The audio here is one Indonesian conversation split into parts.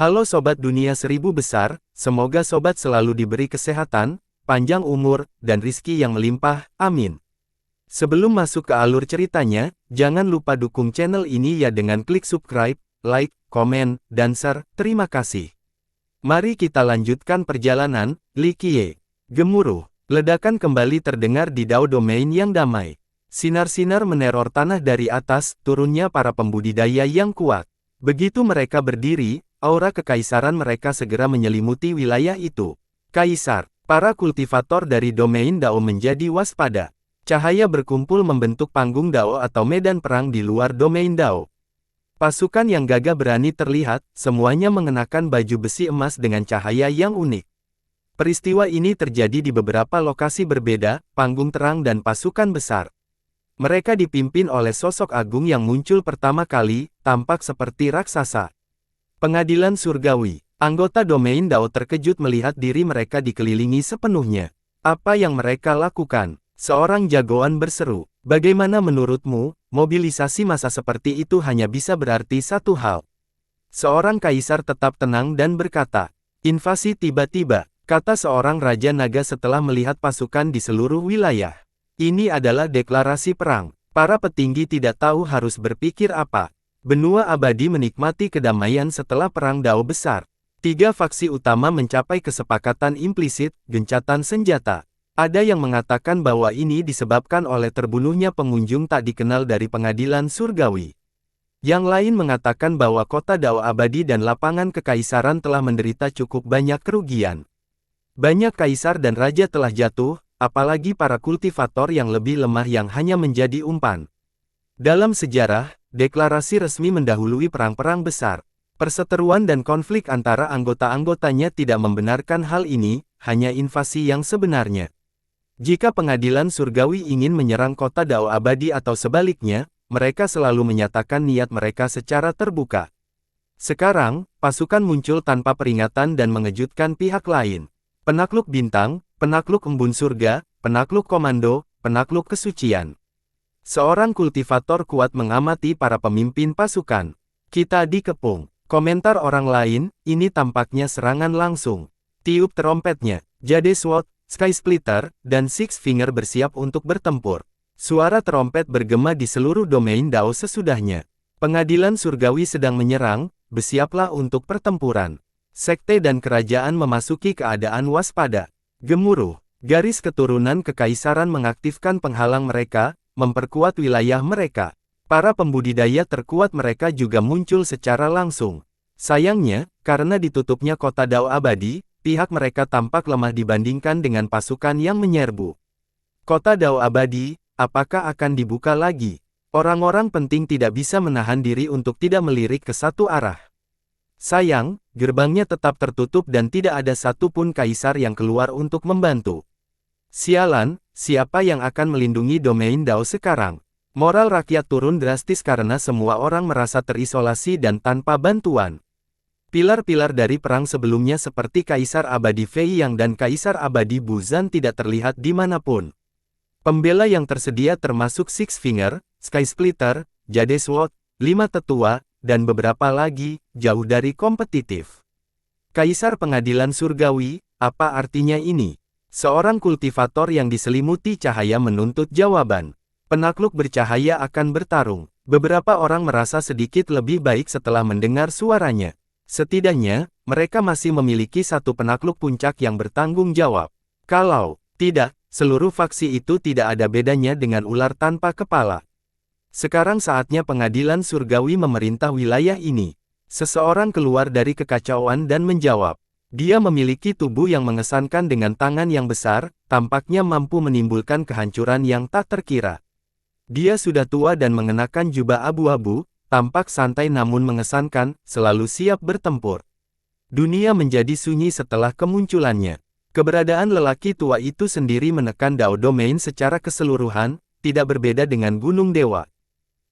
Halo Sobat Dunia Seribu Besar, semoga Sobat selalu diberi kesehatan, panjang umur, dan rizki yang melimpah, amin. Sebelum masuk ke alur ceritanya, jangan lupa dukung channel ini ya dengan klik subscribe, like, komen, dan share, terima kasih. Mari kita lanjutkan perjalanan, Li Qiye. Gemuruh, ledakan kembali terdengar di Dao Domain yang damai. Sinar-sinar meneror tanah dari atas, turunnya para pembudidaya yang kuat. Begitu mereka berdiri, aura kekaisaran mereka segera menyelimuti wilayah itu. Kaisar, para kultivator dari domain Dao menjadi waspada. Cahaya berkumpul membentuk panggung Dao atau medan perang di luar domain Dao. Pasukan yang gagah berani terlihat, semuanya mengenakan baju besi emas dengan cahaya yang unik. Peristiwa ini terjadi di beberapa lokasi berbeda, panggung terang dan pasukan besar. Mereka dipimpin oleh sosok agung yang muncul pertama kali, tampak seperti raksasa. Pengadilan surgawi. Anggota domain Dao terkejut melihat diri mereka dikelilingi sepenuhnya. Apa yang mereka lakukan? Seorang jagoan berseru. Bagaimana menurutmu, mobilisasi massa seperti itu hanya bisa berarti satu hal. Seorang kaisar tetap tenang dan berkata, invasi tiba-tiba, kata seorang raja naga setelah melihat pasukan di seluruh wilayah. Ini adalah deklarasi perang. Para petinggi tidak tahu harus berpikir apa. Benua abadi menikmati kedamaian setelah perang Dao besar. Tiga faksi utama mencapai kesepakatan implisit, gencatan senjata. Ada yang mengatakan bahwa ini disebabkan oleh terbunuhnya pengunjung tak dikenal dari pengadilan surgawi. Yang lain mengatakan bahwa kota Dao abadi dan lapangan kekaisaran telah menderita cukup banyak kerugian. Banyak kaisar dan raja telah jatuh, apalagi para kultivator yang lebih lemah yang hanya menjadi umpan. Dalam sejarah, deklarasi resmi mendahului perang-perang besar. Perseteruan dan konflik antara anggota-anggotanya tidak membenarkan hal ini, hanya invasi yang sebenarnya. Jika pengadilan surgawi ingin menyerang kota Dao abadi atau sebaliknya, mereka selalu menyatakan niat mereka secara terbuka. Sekarang, pasukan muncul tanpa peringatan dan mengejutkan pihak lain. Penakluk bintang, penakluk embun surga, penakluk komando, penakluk kesucian. Seorang kultivator kuat mengamati para pemimpin pasukan. Kita dikepung. Komentar orang lain, ini tampaknya serangan langsung. Tiup trompetnya, Jade Sword, Sky Splitter, dan Six Finger bersiap untuk bertempur. Suara trompet bergema di seluruh domain Dao sesudahnya. Pengadilan surgawi sedang menyerang, bersiaplah untuk pertempuran. Sekte dan kerajaan memasuki keadaan waspada. Gemuruh, garis keturunan kekaisaran mengaktifkan penghalang mereka, memperkuat wilayah mereka. Para pembudidaya terkuat mereka juga muncul secara langsung. Sayangnya, karena ditutupnya kota Dao abadi, pihak mereka tampak lemah dibandingkan dengan pasukan yang menyerbu. Kota Dao abadi, apakah akan dibuka lagi? Orang-orang penting tidak bisa menahan diri untuk tidak melirik ke satu arah. Sayang, gerbangnya tetap tertutup dan tidak ada satupun kaisar yang keluar untuk membantu. Sialan, siapa yang akan melindungi domain Dao sekarang? Moral rakyat turun drastis karena semua orang merasa terisolasi dan tanpa bantuan. Pilar-pilar dari perang sebelumnya seperti Kaisar Abadi Fei Yang dan Kaisar Abadi Buzan tidak terlihat dimanapun. Pembela yang tersedia termasuk Six Finger, Sky Splitter, Jade Sword, 5 tetua, dan beberapa lagi, jauh dari kompetitif. Kaisar Pengadilan Surgawi, apa artinya ini? Seorang kultivator yang diselimuti cahaya menuntut jawaban. Penakluk bercahaya akan bertarung. Beberapa orang merasa sedikit lebih baik setelah mendengar suaranya. Setidaknya, mereka masih memiliki satu penakluk puncak yang bertanggung jawab. Kalau tidak, seluruh faksi itu tidak ada bedanya dengan ular tanpa kepala. Sekarang saatnya pengadilan surgawi memerintah wilayah ini. Seseorang keluar dari kekacauan dan menjawab. Dia memiliki tubuh yang mengesankan dengan tangan yang besar, tampaknya mampu menimbulkan kehancuran yang tak terkira. Dia sudah tua dan mengenakan jubah abu-abu, tampak santai namun mengesankan, selalu siap bertempur. Dunia menjadi sunyi setelah kemunculannya. Keberadaan lelaki tua itu sendiri menekan Dao Domain secara keseluruhan, tidak berbeda dengan Gunung Dewa.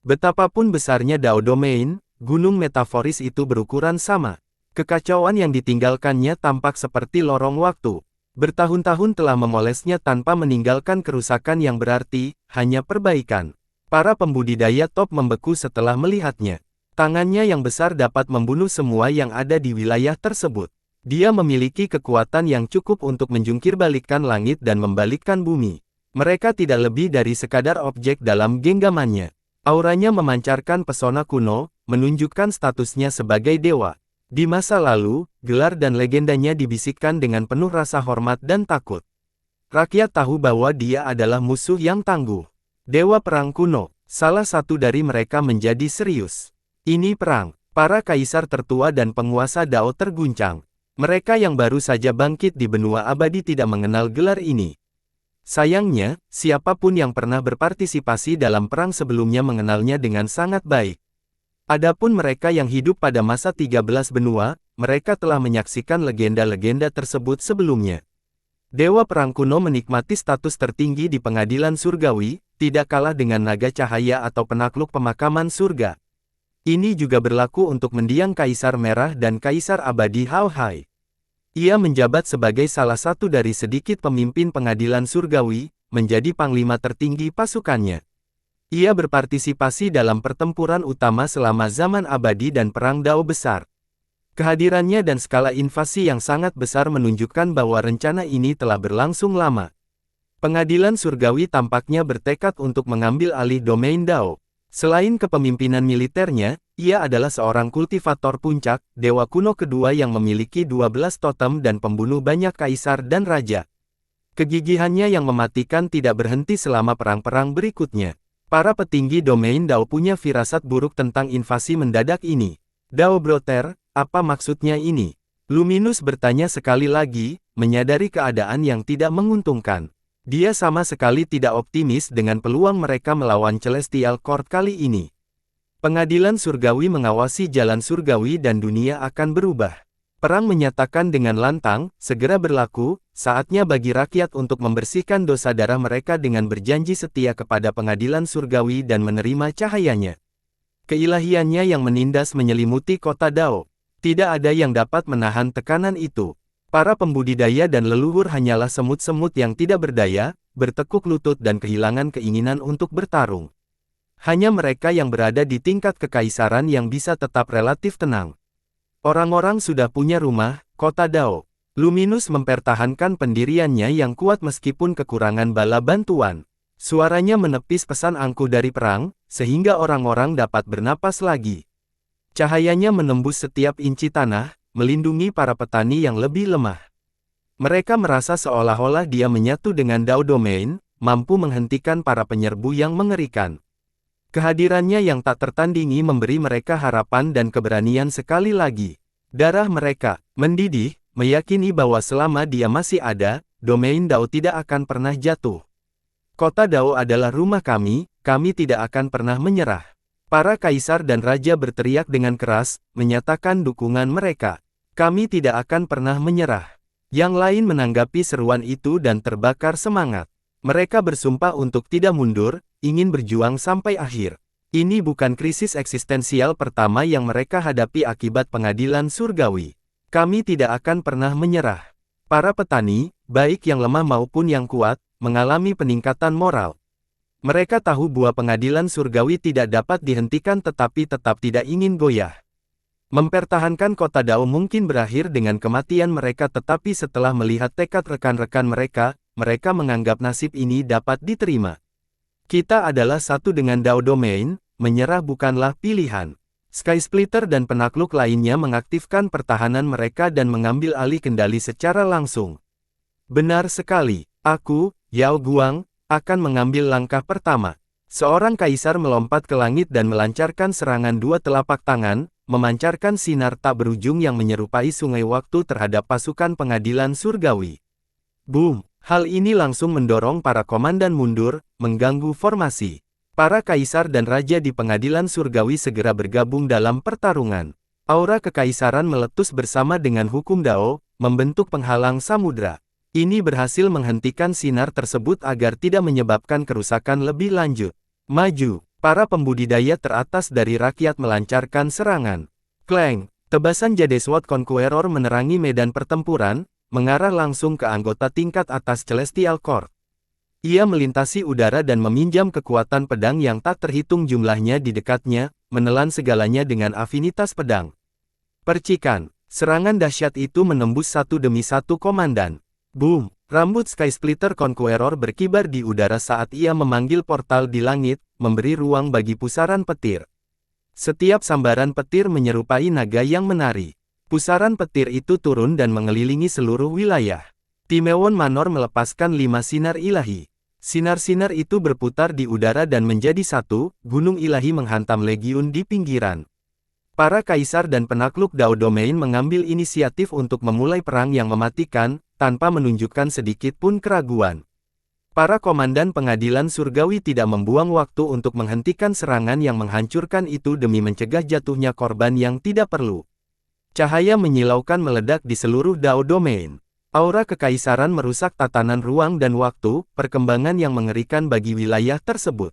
Betapapun besarnya Dao Domain, gunung metaforis itu berukuran sama. Kekacauan yang ditinggalkannya tampak seperti lorong waktu. Bertahun-tahun telah memolesnya tanpa meninggalkan kerusakan yang berarti, hanya perbaikan. Para pembudidaya top membeku setelah melihatnya. Tangannya yang besar dapat membunuh semua yang ada di wilayah tersebut. Dia memiliki kekuatan yang cukup untuk menjungkirbalikkan langit dan membalikkan bumi. Mereka tidak lebih dari sekadar objek dalam genggamannya. Auranya memancarkan pesona kuno, menunjukkan statusnya sebagai dewa. Di masa lalu, gelar dan legendanya dibisikkan dengan penuh rasa hormat dan takut. Rakyat tahu bahwa dia adalah musuh yang tangguh. Dewa perang kuno, salah satu dari mereka menjadi serius. Ini perang. Para kaisar tertua dan penguasa Dao terguncang. Mereka yang baru saja bangkit di benua abadi tidak mengenal gelar ini. Sayangnya, siapapun yang pernah berpartisipasi dalam perang sebelumnya mengenalnya dengan sangat baik. Adapun mereka yang hidup pada masa 13 benua, mereka telah menyaksikan legenda-legenda tersebut sebelumnya. Dewa perang kuno menikmati status tertinggi di pengadilan surgawi, tidak kalah dengan naga cahaya atau penakluk pemakaman surga. Ini juga berlaku untuk mendiang Kaisar Merah dan Kaisar Abadi Hao Hai. Ia menjabat sebagai salah satu dari sedikit pemimpin pengadilan surgawi, menjadi panglima tertinggi pasukannya. Ia berpartisipasi dalam pertempuran utama selama zaman abadi dan perang Dao besar. Kehadirannya dan skala invasi yang sangat besar menunjukkan bahwa rencana ini telah berlangsung lama. Pengadilan surgawi tampaknya bertekad untuk mengambil alih domain Dao. Selain kepemimpinan militernya, ia adalah seorang kultivator puncak, dewa kuno kedua yang memiliki 12 totem dan pembunuh banyak kaisar dan raja. Kegigihannya yang mematikan tidak berhenti selama perang-perang berikutnya. Para petinggi domain Dao punya firasat buruk tentang invasi mendadak ini. Dao Broter, apa maksudnya ini? Luminus bertanya sekali lagi, menyadari keadaan yang tidak menguntungkan. Dia sama sekali tidak optimis dengan peluang mereka melawan Celestial Court kali ini. Pengadilan surgawi mengawasi jalan surgawi dan dunia akan berubah. Perang menyatakan dengan lantang, segera berlaku, saatnya bagi rakyat untuk membersihkan dosa darah mereka dengan berjanji setia kepada pengadilan surgawi dan menerima cahayanya. Keilahiannya yang menindas menyelimuti kota Dao. Tidak ada yang dapat menahan tekanan itu. Para pembudidaya dan leluhur hanyalah semut-semut yang tidak berdaya, bertekuk lutut dan kehilangan keinginan untuk bertarung. Hanya mereka yang berada di tingkat kekaisaran yang bisa tetap relatif tenang. Orang-orang sudah punya rumah, kota Dao. Luminus mempertahankan pendiriannya yang kuat meskipun kekurangan bala bantuan. Suaranya menepis pesan angkuh dari perang, sehingga orang-orang dapat bernapas lagi. Cahayanya menembus setiap inci tanah, melindungi para petani yang lebih lemah. Mereka merasa seolah-olah dia menyatu dengan Dao Domain, mampu menghentikan para penyerbu yang mengerikan. Kehadirannya yang tak tertandingi memberi mereka harapan dan keberanian sekali lagi. Darah mereka mendidih, meyakini bahwa selama dia masih ada, domain Dao tidak akan pernah jatuh. Kota Dao adalah rumah kami tidak akan pernah menyerah. Para kaisar dan raja berteriak dengan keras, menyatakan dukungan mereka. Kami tidak akan pernah menyerah. Yang lain menanggapi seruan itu dan terbakar semangat. Mereka bersumpah untuk tidak mundur, ingin berjuang sampai akhir. Ini bukan krisis eksistensial pertama yang mereka hadapi akibat pengadilan surgawi. Kami tidak akan pernah menyerah. Para petani, baik yang lemah maupun yang kuat, mengalami peningkatan moral. Mereka tahu bahwa pengadilan surgawi tidak dapat dihentikan tetapi tetap tidak ingin goyah. Mempertahankan kota Dao mungkin berakhir dengan kematian mereka tetapi setelah melihat tekad rekan-rekan mereka, mereka menganggap nasib ini dapat diterima. Kita adalah satu dengan Dao Domain, menyerah bukanlah pilihan. Sky Splitter dan penakluk lainnya mengaktifkan pertahanan mereka dan mengambil alih kendali secara langsung. Benar sekali, aku, Yao Guang, akan mengambil langkah pertama. Seorang kaisar melompat ke langit dan melancarkan serangan dua telapak tangan, memancarkan sinar tak berujung yang menyerupai sungai waktu terhadap pasukan pengadilan surgawi. Boom! Hal ini langsung mendorong para komandan mundur, mengganggu formasi. Para kaisar dan raja di pengadilan surgawi segera bergabung dalam pertarungan. Aura kekaisaran meletus bersama dengan hukum Dao, membentuk penghalang samudra. Ini berhasil menghentikan sinar tersebut agar tidak menyebabkan kerusakan lebih lanjut. Maju, para pembudidaya teratas dari rakyat melancarkan serangan. Clang, tebasan Jade Sword Conqueror menerangi medan pertempuran, mengarah langsung ke anggota tingkat atas Celestial Court. Ia melintasi udara dan meminjam kekuatan pedang yang tak terhitung jumlahnya di dekatnya, menelan segalanya dengan afinitas pedang. Percikan, serangan dahsyat itu menembus satu demi satu komandan. Boom! Rambut Sky Splitter Conqueror berkibar di udara saat ia memanggil portal di langit, memberi ruang bagi pusaran petir. Setiap sambaran petir menyerupai naga yang menari. Pusaran petir itu turun dan mengelilingi seluruh wilayah. Timewon Manor melepaskan 5 sinar ilahi. Sinar-sinar itu berputar di udara dan menjadi satu, gunung ilahi menghantam legiun di pinggiran. Para kaisar dan penakluk Dao Domain mengambil inisiatif untuk memulai perang yang mematikan, tanpa menunjukkan sedikit pun keraguan. Para komandan pengadilan surgawi tidak membuang waktu untuk menghentikan serangan yang menghancurkan itu demi mencegah jatuhnya korban yang tidak perlu. Cahaya menyilaukan meledak di seluruh Dao Domain. Aura kekaisaran merusak tatanan ruang dan waktu, perkembangan yang mengerikan bagi wilayah tersebut.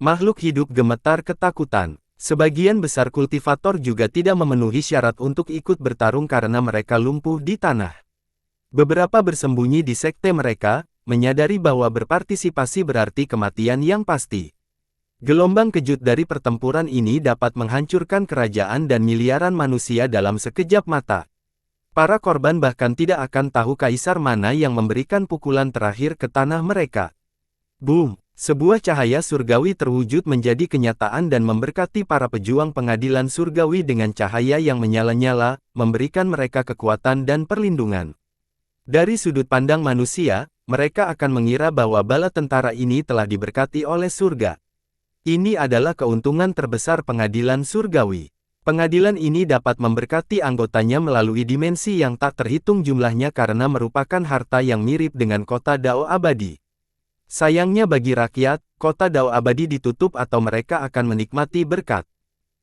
Makhluk hidup gemetar ketakutan. Sebagian besar kultivator juga tidak memenuhi syarat untuk ikut bertarung karena mereka lumpuh di tanah. Beberapa bersembunyi di sekte mereka, menyadari bahwa berpartisipasi berarti kematian yang pasti. Gelombang kejut dari pertempuran ini dapat menghancurkan kerajaan dan miliaran manusia dalam sekejap mata. Para korban bahkan tidak akan tahu kaisar mana yang memberikan pukulan terakhir ke tanah mereka. Boom! Sebuah cahaya surgawi terwujud menjadi kenyataan dan memberkati para pejuang pengadilan surgawi dengan cahaya yang menyala-nyala, memberikan mereka kekuatan dan perlindungan. Dari sudut pandang manusia, mereka akan mengira bahwa bala tentara ini telah diberkati oleh surga. Ini adalah keuntungan terbesar pengadilan surgawi. Pengadilan ini dapat memberkati anggotanya melalui dimensi yang tak terhitung jumlahnya karena merupakan harta yang mirip dengan kota Dao abadi. Sayangnya bagi rakyat, kota Dao abadi ditutup atau mereka akan menikmati berkat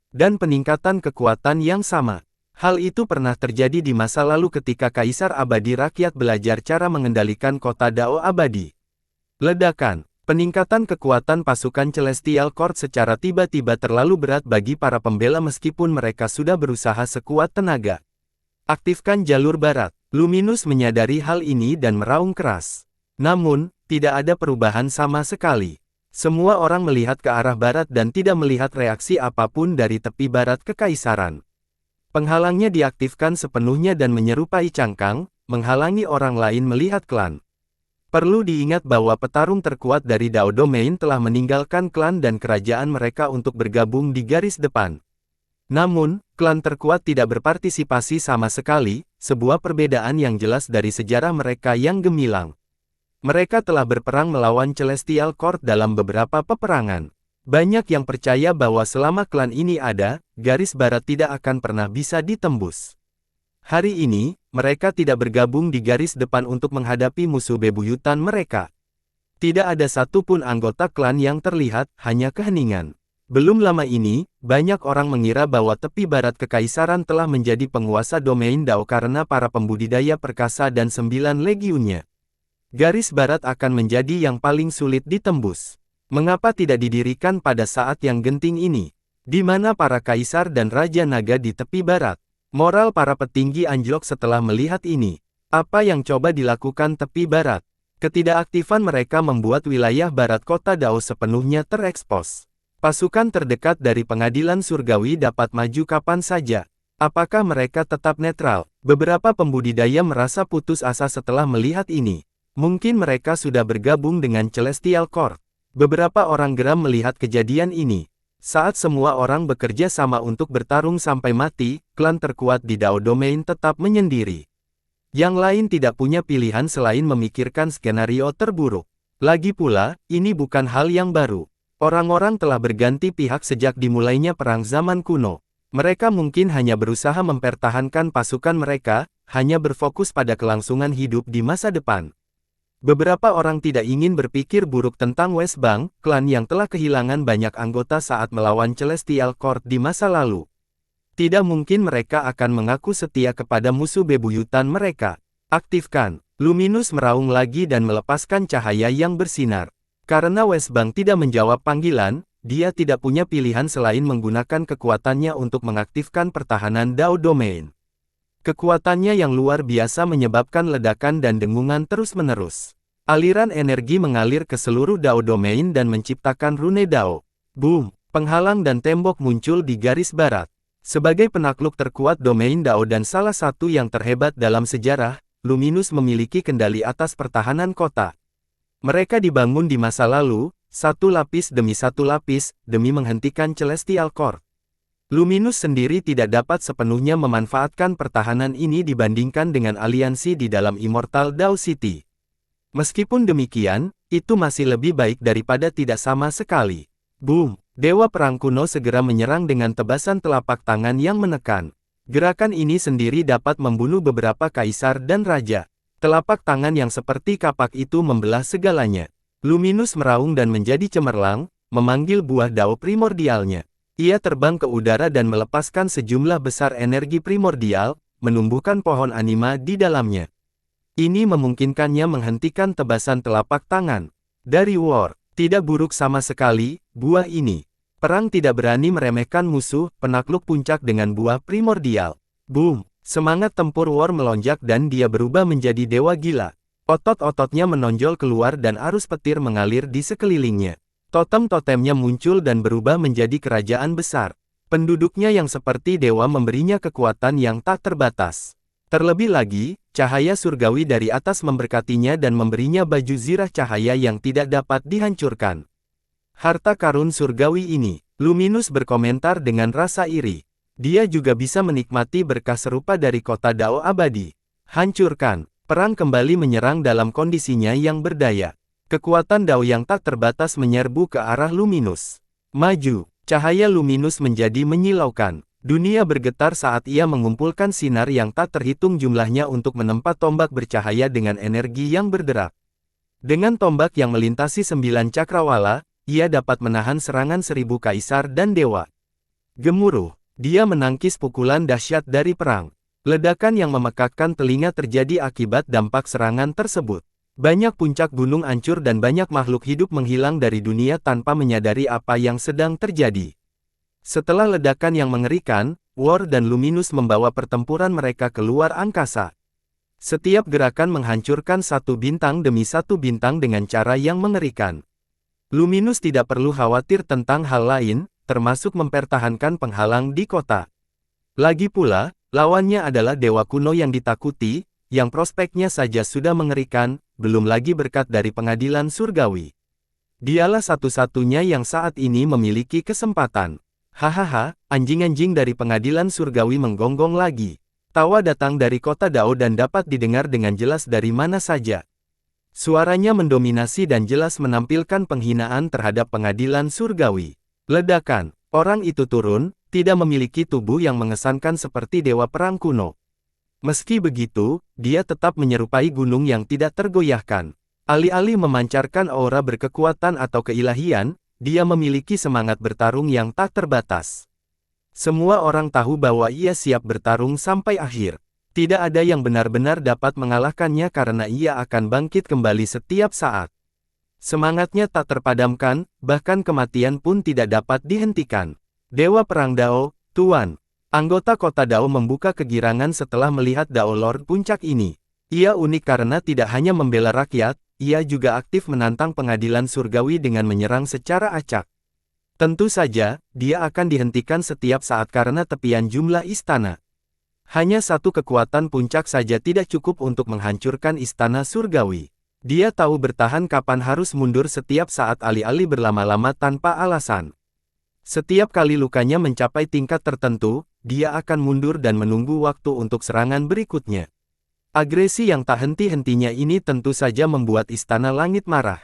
dan peningkatan kekuatan yang sama. Hal itu pernah terjadi di masa lalu ketika Kaisar Abadi Rakyat belajar cara mengendalikan kota Dao abadi. Ledakan, peningkatan kekuatan pasukan Celestial Court secara tiba-tiba terlalu berat bagi para pembela meskipun mereka sudah berusaha sekuat tenaga. Aktifkan jalur barat. Luminous menyadari hal ini dan meraung keras. Namun, tidak ada perubahan sama sekali. Semua orang melihat ke arah barat dan tidak melihat reaksi apapun dari tepi barat kekaisaran. Penghalangnya diaktifkan sepenuhnya dan menyerupai cangkang, menghalangi orang lain melihat klan. Perlu diingat bahwa petarung terkuat dari Dao Domain telah meninggalkan klan dan kerajaan mereka untuk bergabung di garis depan. Namun, klan terkuat tidak berpartisipasi sama sekali, sebuah perbedaan yang jelas dari sejarah mereka yang gemilang. Mereka telah berperang melawan Celestial Court dalam beberapa peperangan. Banyak yang percaya bahwa selama klan ini ada, garis barat tidak akan pernah bisa ditembus. Hari ini, mereka tidak bergabung di garis depan untuk menghadapi musuh bebuyutan mereka. Tidak ada satupun anggota klan yang terlihat, hanya keheningan. Belum lama ini, banyak orang mengira bahwa tepi barat kekaisaran telah menjadi penguasa domain Dao karena para pembudidaya perkasa dan 9 legiunnya. Garis barat akan menjadi yang paling sulit ditembus. Mengapa tidak didirikan pada saat yang genting ini? Di mana para kaisar dan raja naga di tepi barat? Moral para petinggi anjlok setelah melihat ini. Apa yang coba dilakukan tepi barat? Ketidakaktifan mereka membuat wilayah barat kota Dao sepenuhnya terekspos. Pasukan terdekat dari pengadilan surgawi dapat maju kapan saja. Apakah mereka tetap netral? Beberapa pembudidaya merasa putus asa setelah melihat ini. Mungkin mereka sudah bergabung dengan Celestial Court. Beberapa orang geram melihat kejadian ini. Saat semua orang bekerja sama untuk bertarung sampai mati, klan terkuat di Dao Domain tetap menyendiri. Yang lain tidak punya pilihan selain memikirkan skenario terburuk. Lagi pula, ini bukan hal yang baru. Orang-orang telah berganti pihak sejak dimulainya perang zaman kuno. Mereka mungkin hanya berusaha mempertahankan pasukan mereka, hanya berfokus pada kelangsungan hidup di masa depan. Beberapa orang tidak ingin berpikir buruk tentang West Bank, klan yang telah kehilangan banyak anggota saat melawan Celestial Court di masa lalu. Tidak mungkin mereka akan mengaku setia kepada musuh bebuyutan mereka. Aktifkan. Luminous meraung lagi dan melepaskan cahaya yang bersinar. Karena West Bank tidak menjawab panggilan, dia tidak punya pilihan selain menggunakan kekuatannya untuk mengaktifkan pertahanan Dao Domain. Kekuatannya yang luar biasa menyebabkan ledakan dan dengungan terus-menerus. Aliran energi mengalir ke seluruh Dao Domain dan menciptakan rune Dao. Boom! Penghalang dan tembok muncul di garis barat. Sebagai penakluk terkuat domain Dao dan salah satu yang terhebat dalam sejarah, Luminous memiliki kendali atas pertahanan kota. Mereka dibangun di masa lalu, satu lapis demi menghentikan Celestial Court. Luminous sendiri tidak dapat sepenuhnya memanfaatkan pertahanan ini dibandingkan dengan aliansi di dalam Immortal Dao City. Meskipun demikian, itu masih lebih baik daripada tidak sama sekali. Boom! Dewa Perang Kuno segera menyerang dengan tebasan telapak tangan yang menekan. Gerakan ini sendiri dapat membunuh beberapa kaisar dan raja. Telapak tangan yang seperti kapak itu membelah segalanya. Luminous meraung dan menjadi cemerlang, memanggil buah Dao primordialnya. Ia terbang ke udara dan melepaskan sejumlah besar energi primordial, menumbuhkan pohon anima di dalamnya. Ini memungkinkannya menghentikan tebasan telapak tangan. Dari War, tidak buruk sama sekali, buah ini. Perang tidak berani meremehkan musuh, penakluk puncak dengan buah primordial. Boom! Semangat tempur War melonjak dan dia berubah menjadi dewa gila. Otot-ototnya menonjol keluar dan arus petir mengalir di sekelilingnya. Totem-totemnya muncul dan berubah menjadi kerajaan besar. Penduduknya yang seperti dewa memberinya kekuatan yang tak terbatas. Terlebih lagi, cahaya surgawi dari atas memberkatinya dan memberinya baju zirah cahaya yang tidak dapat dihancurkan. Harta karun surgawi ini, Luminous berkomentar dengan rasa iri. Dia juga bisa menikmati berkah serupa dari kota Dao abadi. Hancurkan, perang kembali menyerang dalam kondisinya yang berdaya. Kekuatan Dao yang tak terbatas menyerbu ke arah Luminous. Maju, cahaya Luminous menjadi menyilaukan. Dunia bergetar saat ia mengumpulkan sinar yang tak terhitung jumlahnya untuk menempa tombak bercahaya dengan energi yang berderak. Dengan tombak yang melintasi 9 cakrawala, ia dapat menahan serangan 1000 kaisar dan dewa. Gemuruh, dia menangkis pukulan dahsyat dari perang. Ledakan yang memekakkan telinga terjadi akibat dampak serangan tersebut. Banyak puncak gunung hancur dan banyak makhluk hidup menghilang dari dunia tanpa menyadari apa yang sedang terjadi. Setelah ledakan yang mengerikan, War dan Luminous membawa pertempuran mereka keluar angkasa. Setiap gerakan menghancurkan satu bintang demi satu bintang dengan cara yang mengerikan. Luminous tidak perlu khawatir tentang hal lain, termasuk mempertahankan penghalang di kota. Lagi pula, lawannya adalah dewa kuno yang ditakuti, yang prospeknya saja sudah mengerikan, belum lagi berkat dari pengadilan surgawi. Dialah satu-satunya yang saat ini memiliki kesempatan. Hahaha, anjing-anjing dari pengadilan surgawi menggonggong lagi. Tawa datang dari kota Dao dan dapat didengar dengan jelas dari mana saja. Suaranya mendominasi dan jelas menampilkan penghinaan terhadap pengadilan surgawi. Ledakan, orang itu turun, tidak memiliki tubuh yang mengesankan seperti dewa perang kuno. Meski begitu, dia tetap menyerupai gunung yang tidak tergoyahkan. Alih-alih memancarkan aura berkekuatan atau keilahian, dia memiliki semangat bertarung yang tak terbatas. Semua orang tahu bahwa ia siap bertarung sampai akhir. Tidak ada yang benar-benar dapat mengalahkannya karena ia akan bangkit kembali setiap saat. Semangatnya tak terpadamkan, bahkan kematian pun tidak dapat dihentikan. Dewa Perang Dao, Tuan. Anggota kota Dao membuka kegirangan setelah melihat Dao Lord Puncak ini. Ia unik karena tidak hanya membela rakyat, ia juga aktif menantang pengadilan surgawi dengan menyerang secara acak. Tentu saja, dia akan dihentikan setiap saat karena tepian jumlah istana. Hanya satu kekuatan puncak saja tidak cukup untuk menghancurkan istana surgawi. Dia tahu bertahan kapan harus mundur setiap saat alih-alih berlama-lama tanpa alasan. Setiap kali lukanya mencapai tingkat tertentu, dia akan mundur dan menunggu waktu untuk serangan berikutnya. Agresi yang tak henti-hentinya ini tentu saja membuat Istana Langit marah.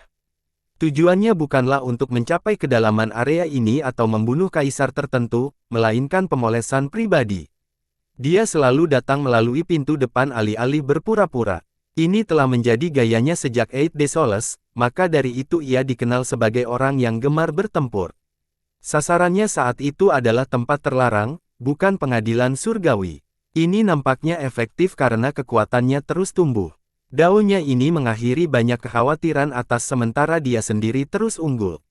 Tujuannya bukanlah untuk mencapai kedalaman area ini atau membunuh kaisar tertentu, melainkan pemolesan pribadi. Dia selalu datang melalui pintu depan alih-alih berpura-pura. Ini telah menjadi gayanya sejak Eight Desoles, maka dari itu ia dikenal sebagai orang yang gemar bertempur. Sasarannya saat itu adalah tempat terlarang, bukan pengadilan surgawi. Ini nampaknya efektif karena kekuatannya terus tumbuh. Daunnya ini mengakhiri banyak kekhawatiran atas sementara dia sendiri terus unggul.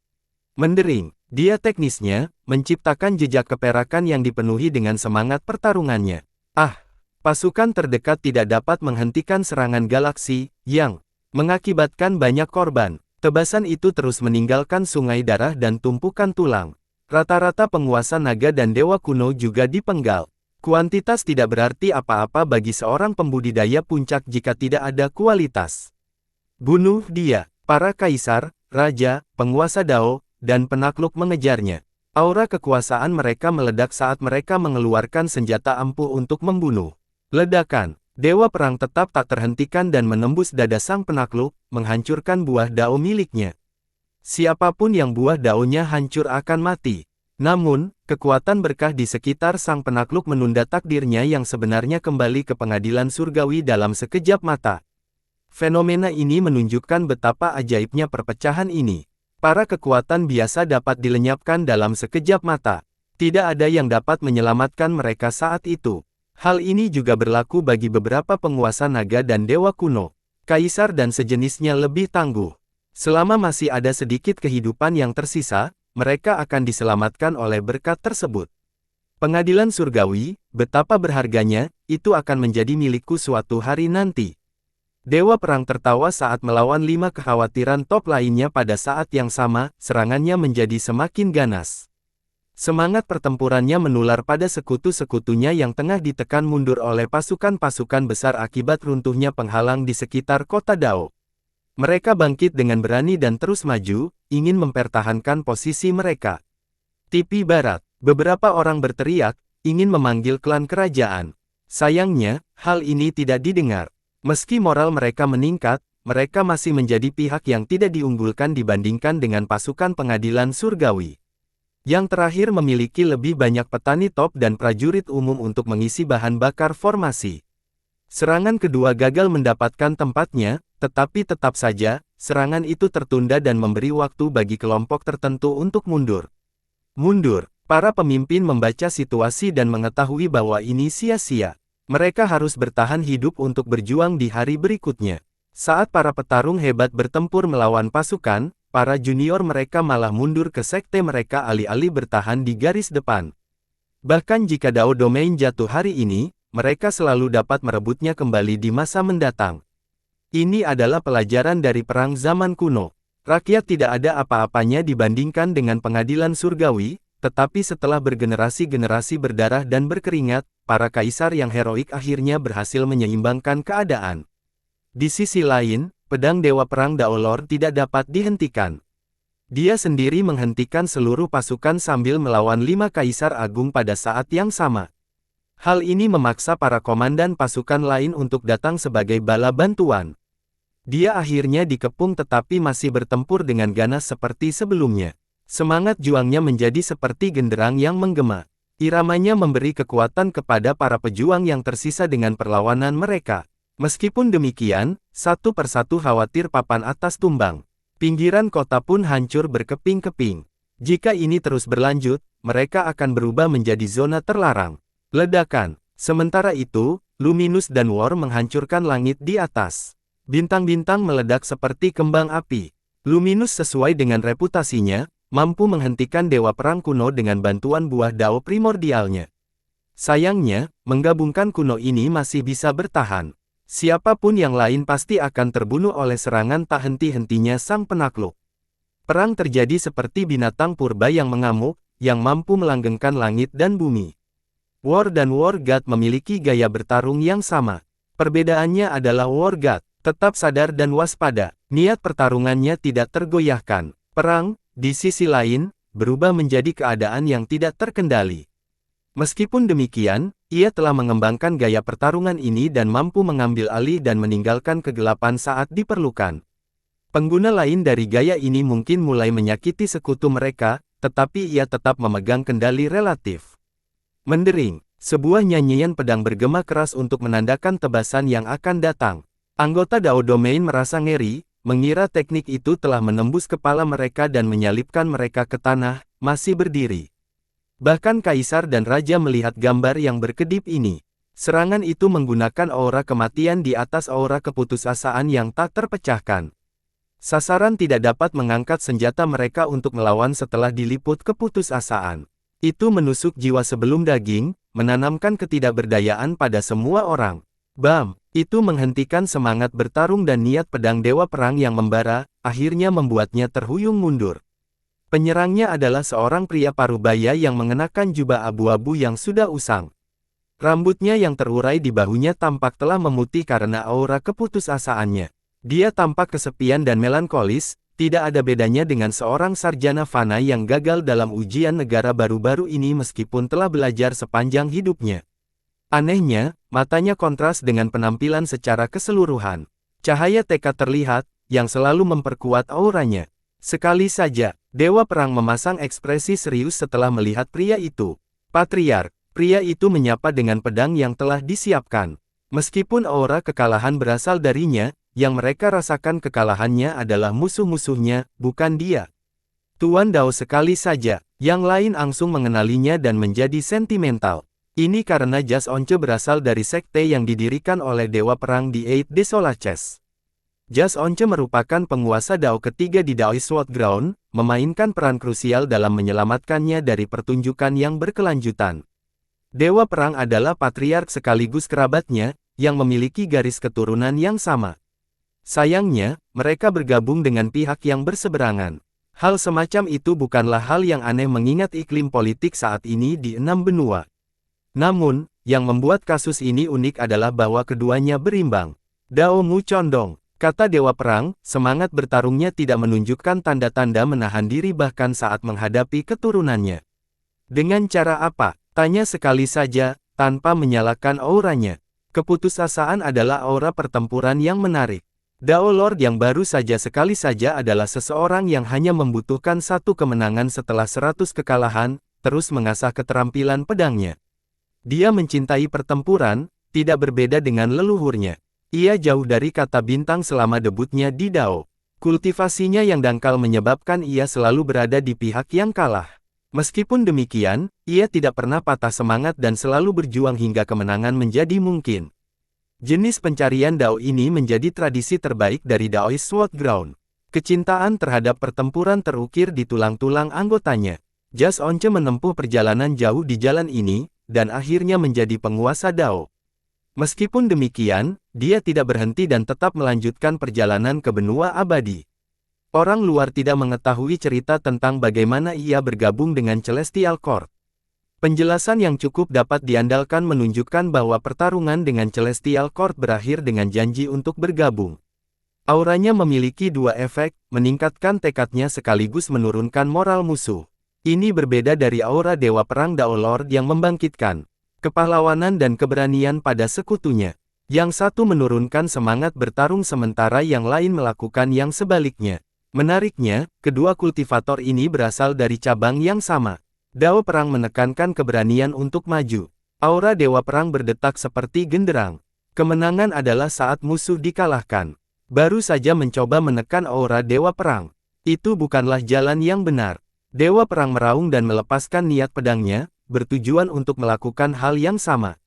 Mendering, dia teknisnya, menciptakan jejak keperakan yang dipenuhi dengan semangat pertarungannya. Pasukan terdekat tidak dapat menghentikan serangan galaksi, yang mengakibatkan banyak korban. Tebasan itu terus meninggalkan sungai darah dan tumpukan tulang. Rata-rata penguasa naga dan dewa kuno juga dipenggal. Kuantitas tidak berarti apa-apa bagi seorang pembudidaya puncak jika tidak ada kualitas. Bunuh dia. Para kaisar, raja, penguasa Dao, dan penakluk mengejarnya. Aura kekuasaan mereka meledak saat mereka mengeluarkan senjata ampuh untuk membunuh. Ledakan. Dewa perang tetap tak terhentikan dan menembus dada sang penakluk, menghancurkan buah Dao miliknya. Siapapun yang buah daunnya hancur akan mati. Namun, kekuatan berkah di sekitar sang penakluk menunda takdirnya yang sebenarnya kembali ke pengadilan surgawi dalam sekejap mata. Fenomena ini menunjukkan betapa ajaibnya perpecahan ini. Para kekuatan biasa dapat dilenyapkan dalam sekejap mata. Tidak ada yang dapat menyelamatkan mereka saat itu. Hal ini juga berlaku bagi beberapa penguasa naga dan dewa kuno. Kaisar dan sejenisnya lebih tangguh. Selama masih ada sedikit kehidupan yang tersisa, mereka akan diselamatkan oleh berkat tersebut. Pengadilan surgawi, betapa berharganya, itu akan menjadi milikku suatu hari nanti. Dewa perang tertawa saat melawan 5 kekhawatiran top lainnya pada saat yang sama, serangannya menjadi semakin ganas. Semangat pertempurannya menular pada sekutu-sekutunya yang tengah ditekan mundur oleh pasukan-pasukan besar akibat runtuhnya penghalang di sekitar kota Dao. Mereka bangkit dengan berani dan terus maju, ingin mempertahankan posisi mereka. Tepi barat, beberapa orang berteriak, ingin memanggil klan kerajaan. Sayangnya, hal ini tidak didengar. Meski moral mereka meningkat, mereka masih menjadi pihak yang tidak diunggulkan dibandingkan dengan pasukan pengadilan surgawi. Yang terakhir memiliki lebih banyak petani top dan prajurit umum untuk mengisi bahan bakar formasi. Serangan kedua gagal mendapatkan tempatnya, tetapi tetap saja, serangan itu tertunda dan memberi waktu bagi kelompok tertentu untuk mundur. Mundur, para pemimpin membaca situasi dan mengetahui bahwa ini sia-sia. Mereka harus bertahan hidup untuk berjuang di hari berikutnya. Saat para petarung hebat bertempur melawan pasukan, para junior mereka malah mundur ke sekte mereka alih-alih bertahan di garis depan. Bahkan jika Dao Domain jatuh hari ini, mereka selalu dapat merebutnya kembali di masa mendatang. Ini adalah pelajaran dari perang zaman kuno. Rakyat tidak ada apa-apanya dibandingkan dengan pengadilan surgawi, tetapi setelah bergenerasi-generasi berdarah dan berkeringat, para kaisar yang heroik akhirnya berhasil menyeimbangkan keadaan. Di sisi lain, pedang Dewa Perang Dao Lord tidak dapat dihentikan. Dia sendiri menghentikan seluruh pasukan sambil melawan 5 kaisar agung pada saat yang sama. Hal ini memaksa para komandan pasukan lain untuk datang sebagai bala bantuan. Dia akhirnya dikepung tetapi masih bertempur dengan ganas seperti sebelumnya. Semangat juangnya menjadi seperti genderang yang menggema. Iramanya memberi kekuatan kepada para pejuang yang tersisa dengan perlawanan mereka. Meskipun demikian, satu persatu khawatir papan atas tumbang. Pinggiran kota pun hancur berkeping-keping. Jika ini terus berlanjut, mereka akan berubah menjadi zona terlarang. Ledakan. Sementara itu, Luminous dan War menghancurkan langit di atas. Bintang-bintang meledak seperti kembang api. Luminous sesuai dengan reputasinya, mampu menghentikan Dewa Perang kuno dengan bantuan buah Dao primordialnya. Sayangnya, menggabungkan kuno ini masih bisa bertahan. Siapapun yang lain pasti akan terbunuh oleh serangan tak henti-hentinya sang penakluk. Perang terjadi seperti binatang purba yang mengamuk, yang mampu melanggengkan langit dan bumi. War dan War God memiliki gaya bertarung yang sama. Perbedaannya adalah War God tetap sadar dan waspada. Niat pertarungannya tidak tergoyahkan. Perang, di sisi lain, berubah menjadi keadaan yang tidak terkendali. Meskipun demikian, ia telah mengembangkan gaya pertarungan ini dan mampu mengambil alih dan meninggalkan kegelapan saat diperlukan. Pengguna lain dari gaya ini mungkin mulai menyakiti sekutu mereka, tetapi ia tetap memegang kendali relatif. Mendering, sebuah nyanyian pedang bergema keras untuk menandakan tebasan yang akan datang. Anggota Dao Domain merasa ngeri, mengira teknik itu telah menembus kepala mereka dan menyalipkan mereka ke tanah, masih berdiri. Bahkan kaisar dan raja melihat gambar yang berkedip ini. Serangan itu menggunakan aura kematian di atas aura keputusasaan yang tak terpecahkan. Sasaran tidak dapat mengangkat senjata mereka untuk melawan setelah diliput keputusasaan. Itu menusuk jiwa sebelum daging, menanamkan ketidakberdayaan pada semua orang. Bam! Itu menghentikan semangat bertarung dan niat pedang Dewa Perang yang membara, akhirnya membuatnya terhuyung mundur. Penyerangnya adalah seorang pria parubaya yang mengenakan jubah abu-abu yang sudah usang. Rambutnya yang terurai di bahunya tampak telah memutih karena aura keputusasaannya. Dia tampak kesepian dan melankolis, tidak ada bedanya dengan seorang sarjana fana yang gagal dalam ujian negara baru-baru ini meskipun telah belajar sepanjang hidupnya. Anehnya, matanya kontras dengan penampilan secara keseluruhan. Cahaya tekad terlihat, yang selalu memperkuat auranya. Sekali saja, Dewa Perang memasang ekspresi serius setelah melihat pria itu. Patriark, pria itu menyapa dengan pedang yang telah disiapkan. Meskipun aura kekalahan berasal darinya, yang mereka rasakan kekalahannya adalah musuh-musuhnya, bukan dia. Tuan Dao sekali saja, yang lain langsung mengenalinya dan menjadi sentimental. Ini karena Jas Once berasal dari sekte yang didirikan oleh Dewa Perang di Eight Desolaces. Jas Once merupakan penguasa Dao ketiga di Daoist Sword Ground, memainkan peran krusial dalam menyelamatkannya dari pertunjukan yang berkelanjutan. Dewa Perang adalah patriark sekaligus kerabatnya, yang memiliki garis keturunan yang sama. Sayangnya, mereka bergabung dengan pihak yang berseberangan. Hal semacam itu bukanlah hal yang aneh mengingat iklim politik saat ini di 6 benua. Namun, yang membuat kasus ini unik adalah bahwa keduanya berimbang. Dao Mu condong. Kata Dewa Perang, semangat bertarungnya tidak menunjukkan tanda-tanda menahan diri bahkan saat menghadapi keturunannya. Dengan cara apa? Tanya sekali saja, tanpa menyalakan auranya. Keputusasaan adalah aura pertempuran yang menarik. Dao Lord yang baru saja sekali saja adalah seseorang yang hanya membutuhkan satu kemenangan setelah 100 kekalahan, terus mengasah keterampilan pedangnya. Dia mencintai pertempuran, tidak berbeda dengan leluhurnya. Ia jauh dari kata bintang selama debutnya di Dao. Kultivasinya yang dangkal menyebabkan ia selalu berada di pihak yang kalah. Meskipun demikian, ia tidak pernah patah semangat dan selalu berjuang hingga kemenangan menjadi mungkin. Jenis pencarian Dao ini menjadi tradisi terbaik dari Daoist Sword Ground. Kecintaan terhadap pertempuran terukir di tulang-tulang anggotanya. Jas Once menempuh perjalanan jauh di jalan ini, dan akhirnya menjadi penguasa Dao. Meskipun demikian, dia tidak berhenti dan tetap melanjutkan perjalanan ke benua abadi. Orang luar tidak mengetahui cerita tentang bagaimana ia bergabung dengan Celestial Court. Penjelasan yang cukup dapat diandalkan menunjukkan bahwa pertarungan dengan Celestial Court berakhir dengan janji untuk bergabung. Auranya memiliki dua efek, meningkatkan tekadnya sekaligus menurunkan moral musuh. Ini berbeda dari aura Dewa Perang Dao Lord yang membangkitkan kepahlawanan dan keberanian pada sekutunya. Yang satu menurunkan semangat bertarung sementara yang lain melakukan yang sebaliknya. Menariknya, kedua kultivator ini berasal dari cabang yang sama. Dao Perang menekankan keberanian untuk maju. Aura Dewa Perang berdetak seperti genderang. Kemenangan adalah saat musuh dikalahkan. Baru saja mencoba menekan aura Dewa Perang. Itu bukanlah jalan yang benar. Dewa Perang meraung dan melepaskan niat pedangnya, bertujuan untuk melakukan hal yang sama.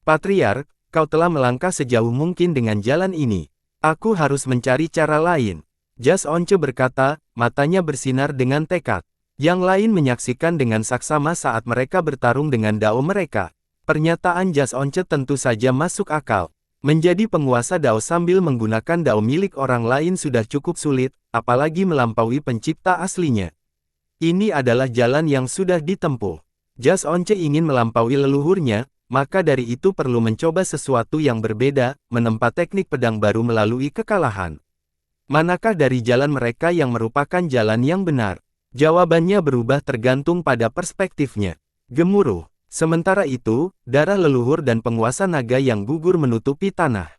Patriark, kau telah melangkah sejauh mungkin dengan jalan ini. Aku harus mencari cara lain. Jas Once berkata, matanya bersinar dengan tekad. Yang lain menyaksikan dengan saksama saat mereka bertarung dengan Dao mereka. Pernyataan Jas Once tentu saja masuk akal. Menjadi penguasa Dao sambil menggunakan Dao milik orang lain sudah cukup sulit, apalagi melampaui pencipta aslinya. Ini adalah jalan yang sudah ditempuh. Jas Once ingin melampaui leluhurnya, maka dari itu perlu mencoba sesuatu yang berbeda, menempa teknik pedang baru melalui kekalahan. Manakah dari jalan mereka yang merupakan jalan yang benar? Jawabannya berubah tergantung pada perspektifnya. Gemuruh. Sementara itu, darah leluhur dan penguasa naga yang gugur menutupi tanah.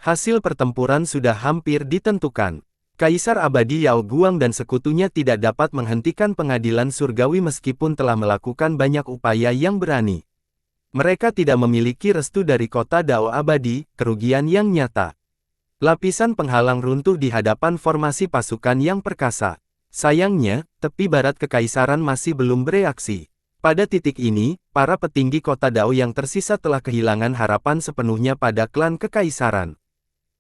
Hasil pertempuran sudah hampir ditentukan. Kaisar Abadi Yao Guang dan sekutunya tidak dapat menghentikan pengadilan surgawi meskipun telah melakukan banyak upaya yang berani. Mereka tidak memiliki restu dari kota Dao Abadi, kerugian yang nyata. Lapisan penghalang runtuh di hadapan formasi pasukan yang perkasa. Sayangnya, tepi barat kekaisaran masih belum bereaksi. Pada titik ini, para petinggi kota Dao yang tersisa telah kehilangan harapan sepenuhnya pada klan kekaisaran.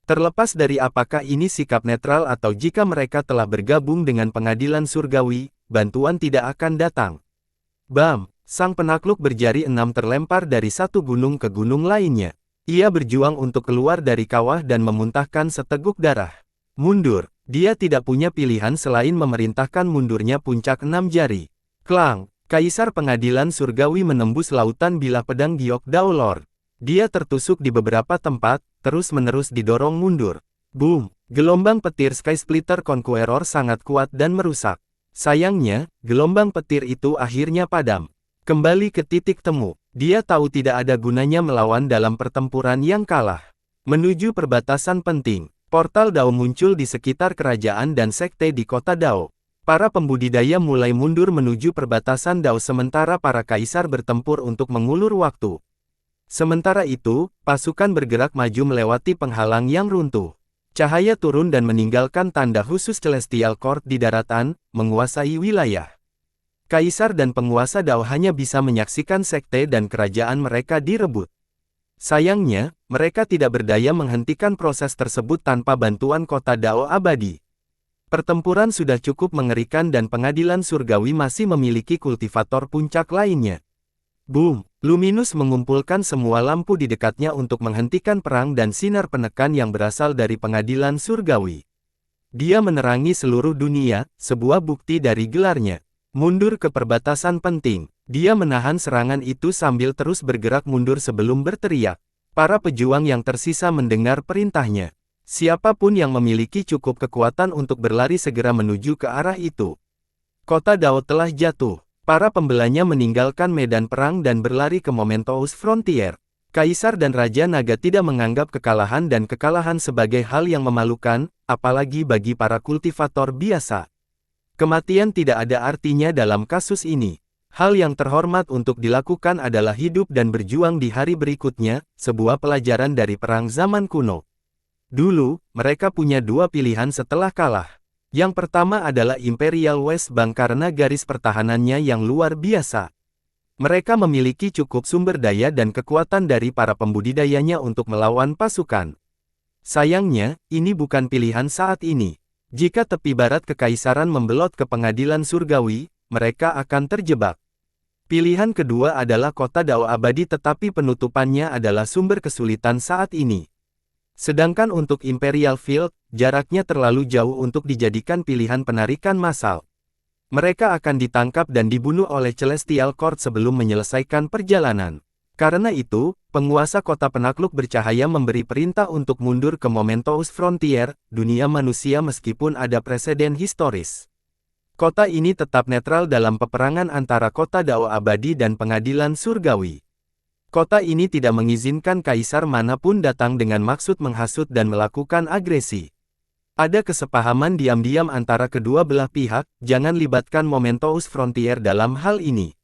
Terlepas dari apakah ini sikap netral atau jika mereka telah bergabung dengan pengadilan surgawi, bantuan tidak akan datang. Bam! Sang penakluk berjari 6 terlempar dari satu gunung ke gunung lainnya. Ia berjuang untuk keluar dari kawah dan memuntahkan seteguk darah. Mundur! Dia tidak punya pilihan selain memerintahkan mundurnya puncak 6 jari. Klang, Kaisar Pengadilan Surgawi menembus lautan bilah pedang giok Dao Lord. Dia tertusuk di beberapa tempat, terus-menerus didorong mundur. Boom! Gelombang petir Sky Splitter Conqueror sangat kuat dan merusak. Sayangnya, gelombang petir itu akhirnya padam. Kembali ke titik temu. Dia tahu tidak ada gunanya melawan dalam pertempuran yang kalah. Menuju perbatasan penting. Portal Dao muncul di sekitar kerajaan dan sekte di kota Dao. Para pembudidaya mulai mundur menuju perbatasan Dao sementara para kaisar bertempur untuk mengulur waktu. Sementara itu, pasukan bergerak maju melewati penghalang yang runtuh. Cahaya turun dan meninggalkan tanda khusus Celestial Court di daratan, menguasai wilayah. Kaisar dan penguasa Dao hanya bisa menyaksikan sekte dan kerajaan mereka direbut. Sayangnya, mereka tidak berdaya menghentikan proses tersebut tanpa bantuan kota Dao abadi. Pertempuran sudah cukup mengerikan dan pengadilan surgawi masih memiliki kultivator puncak lainnya. Boom! Luminus mengumpulkan semua lampu di dekatnya untuk menghentikan perang dan sinar penekan yang berasal dari pengadilan surgawi. Dia menerangi seluruh dunia, sebuah bukti dari gelarnya. Mundur ke perbatasan penting. Dia menahan serangan itu sambil terus bergerak mundur sebelum berteriak. Para pejuang yang tersisa mendengar perintahnya. Siapapun yang memiliki cukup kekuatan untuk berlari segera menuju ke arah itu. Kota Dao telah jatuh. Para pembelanya meninggalkan medan perang dan berlari ke Momentous Frontier. Kaisar dan Raja Naga tidak menganggap kekalahan dan kekalahan sebagai hal yang memalukan, apalagi bagi para kultivator biasa. Kematian tidak ada artinya dalam kasus ini. Hal yang terhormat untuk dilakukan adalah hidup dan berjuang di hari berikutnya, sebuah pelajaran dari perang zaman kuno. Dulu, mereka punya dua pilihan setelah kalah. Yang pertama adalah Imperial West Bank karena garis pertahanannya yang luar biasa. Mereka memiliki cukup sumber daya dan kekuatan dari para pembudidayanya untuk melawan pasukan. Sayangnya, ini bukan pilihan saat ini. Jika tepi barat kekaisaran membelot ke pengadilan surgawi, mereka akan terjebak. Pilihan kedua adalah kota Dao abadi tetapi penutupannya adalah sumber kesulitan saat ini. Sedangkan untuk Imperial Field, jaraknya terlalu jauh untuk dijadikan pilihan penarikan massal. Mereka akan ditangkap dan dibunuh oleh Celestial Court sebelum menyelesaikan perjalanan. Karena itu, penguasa kota penakluk bercahaya memberi perintah untuk mundur ke Momentous Frontier, dunia manusia meskipun ada preseden historis. Kota ini tetap netral dalam peperangan antara kota Dao abadi dan pengadilan surgawi. Kota ini tidak mengizinkan kaisar manapun datang dengan maksud menghasut dan melakukan agresi. Ada kesepahaman diam-diam antara kedua belah pihak, jangan libatkan Momentous Frontier dalam hal ini.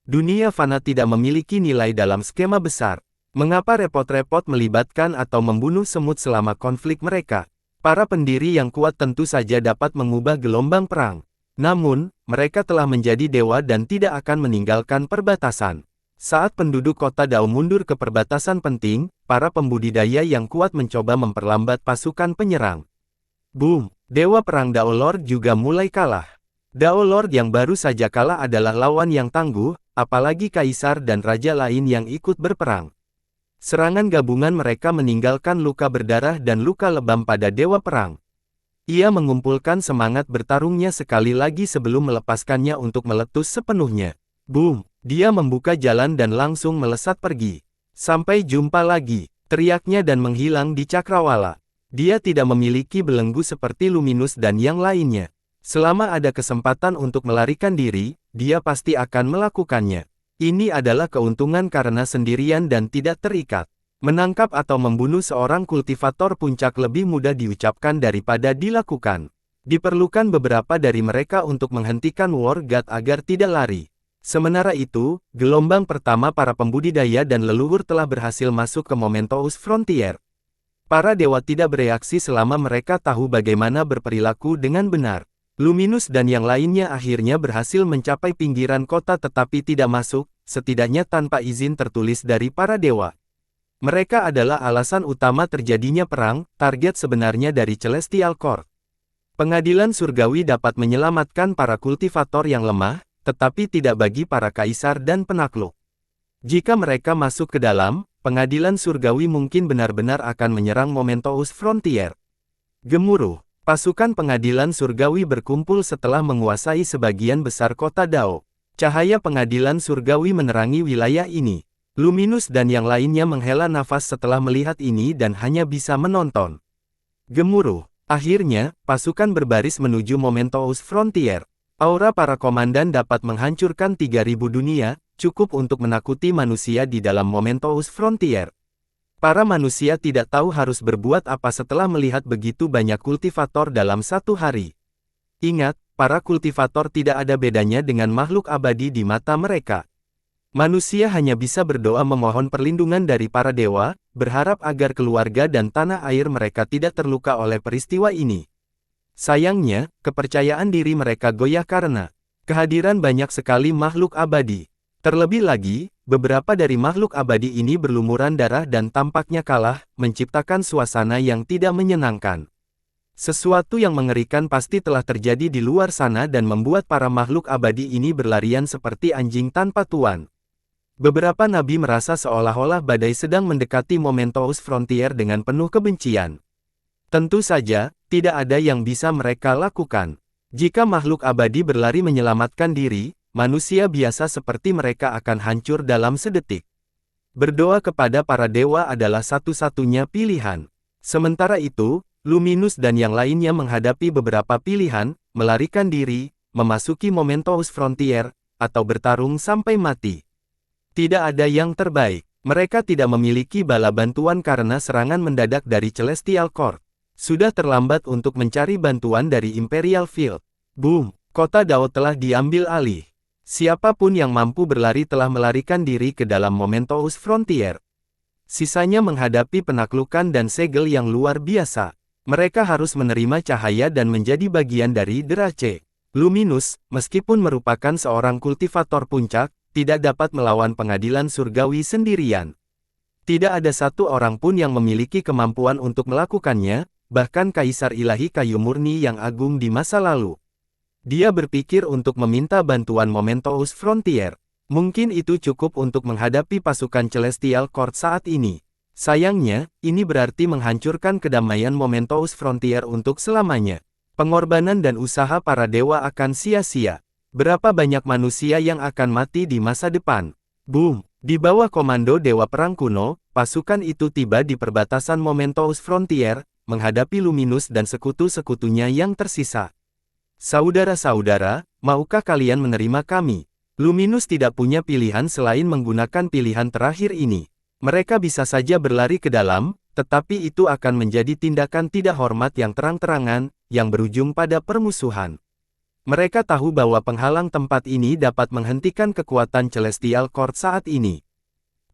Dunia fana tidak memiliki nilai dalam skema besar. Mengapa repot-repot melibatkan atau membunuh semut selama konflik mereka? Para pendiri yang kuat tentu saja dapat mengubah gelombang perang. Namun, mereka telah menjadi dewa dan tidak akan meninggalkan perbatasan. Saat penduduk kota Dao mundur ke perbatasan penting, para pembudidaya yang kuat mencoba memperlambat pasukan penyerang. Boom! Dewa Perang Dao Lord juga mulai kalah. Dao Lord yang baru saja kalah adalah lawan yang tangguh, apalagi kaisar dan raja lain yang ikut berperang. Serangan gabungan mereka meninggalkan luka berdarah dan luka lebam pada Dewa Perang. Ia mengumpulkan semangat bertarungnya sekali lagi sebelum melepaskannya untuk meletus sepenuhnya. Boom! Dia membuka jalan dan langsung melesat pergi. Sampai jumpa lagi, teriaknya dan menghilang di cakrawala. Dia tidak memiliki belenggu seperti Luminus dan yang lainnya. Selama ada kesempatan untuk melarikan diri, dia pasti akan melakukannya. Ini adalah keuntungan karena sendirian dan tidak terikat. Menangkap atau membunuh seorang kultivator puncak lebih mudah diucapkan daripada dilakukan. Diperlukan beberapa dari mereka untuk menghentikan War God agar tidak lari. Sementara itu, gelombang pertama para pembudidaya dan leluhur telah berhasil masuk ke Momentous Frontier. Para dewa tidak bereaksi selama mereka tahu bagaimana berperilaku dengan benar. Luminus dan yang lainnya akhirnya berhasil mencapai pinggiran kota tetapi tidak masuk, setidaknya tanpa izin tertulis dari para dewa. Mereka adalah alasan utama terjadinya perang, target sebenarnya dari Celestial Court. Pengadilan surgawi dapat menyelamatkan para kultivator yang lemah, tetapi tidak bagi para kaisar dan penakluk. Jika mereka masuk ke dalam, pengadilan surgawi mungkin benar-benar akan menyerang Momentous Frontier. Gemuruh. Pasukan pengadilan surgawi berkumpul setelah menguasai sebagian besar kota Dao. Cahaya pengadilan surgawi menerangi wilayah ini. Luminus dan yang lainnya menghela nafas setelah melihat ini dan hanya bisa menonton. Gemuruh. Akhirnya, pasukan berbaris menuju Mementos Frontier. Aura para komandan dapat menghancurkan 3000 dunia, cukup untuk menakuti manusia di dalam Mementos Frontier. Para manusia tidak tahu harus berbuat apa setelah melihat begitu banyak kultivator dalam satu hari. Ingat, para kultivator tidak ada bedanya dengan makhluk abadi di mata mereka. Manusia hanya bisa berdoa memohon perlindungan dari para dewa, berharap agar keluarga dan tanah air mereka tidak terluka oleh peristiwa ini. Sayangnya, kepercayaan diri mereka goyah karena kehadiran banyak sekali makhluk abadi. Terlebih lagi, beberapa dari makhluk abadi ini berlumuran darah dan tampaknya kalah, menciptakan suasana yang tidak menyenangkan. Sesuatu yang mengerikan pasti telah terjadi di luar sana dan membuat para makhluk abadi ini berlarian seperti anjing tanpa tuan. Beberapa nabi merasa seolah-olah badai sedang mendekati Mementos Frontier dengan penuh kebencian. Tentu saja, tidak ada yang bisa mereka lakukan. Jika makhluk abadi berlari menyelamatkan diri, manusia biasa seperti mereka akan hancur dalam sedetik. Berdoa kepada para dewa adalah satu-satunya pilihan. Sementara itu, Luminus dan yang lainnya menghadapi beberapa pilihan, melarikan diri, memasuki Mementos Frontier, atau bertarung sampai mati. Tidak ada yang terbaik. Mereka tidak memiliki bala bantuan karena serangan mendadak dari Celestial Court. Sudah terlambat untuk mencari bantuan dari Imperial Field. Boom! Kota Dao telah diambil alih. Siapapun yang mampu berlari telah melarikan diri ke dalam Mementos Frontier. Sisanya menghadapi penaklukan dan segel yang luar biasa. Mereka harus menerima cahaya dan menjadi bagian dari Derace. Luminus, meskipun merupakan seorang kultivator puncak, tidak dapat melawan pengadilan surgawi sendirian. Tidak ada satu orang pun yang memiliki kemampuan untuk melakukannya, bahkan Kaisar Ilahi Kayu Murni yang agung di masa lalu. Dia berpikir untuk meminta bantuan Mementos Frontier. Mungkin itu cukup untuk menghadapi pasukan Celestial Court saat ini. Sayangnya, ini berarti menghancurkan kedamaian Mementos Frontier untuk selamanya. Pengorbanan dan usaha para dewa akan sia-sia. Berapa banyak manusia yang akan mati di masa depan? Boom! Di bawah komando Dewa Perang Kuno, pasukan itu tiba di perbatasan Mementos Frontier, menghadapi Luminus dan sekutu-sekutunya yang tersisa. Saudara-saudara, maukah kalian menerima kami? Luminus tidak punya pilihan selain menggunakan pilihan terakhir ini. Mereka bisa saja berlari ke dalam, tetapi itu akan menjadi tindakan tidak hormat yang terang-terangan, yang berujung pada permusuhan. Mereka tahu bahwa penghalang tempat ini dapat menghentikan kekuatan Celestial Court saat ini.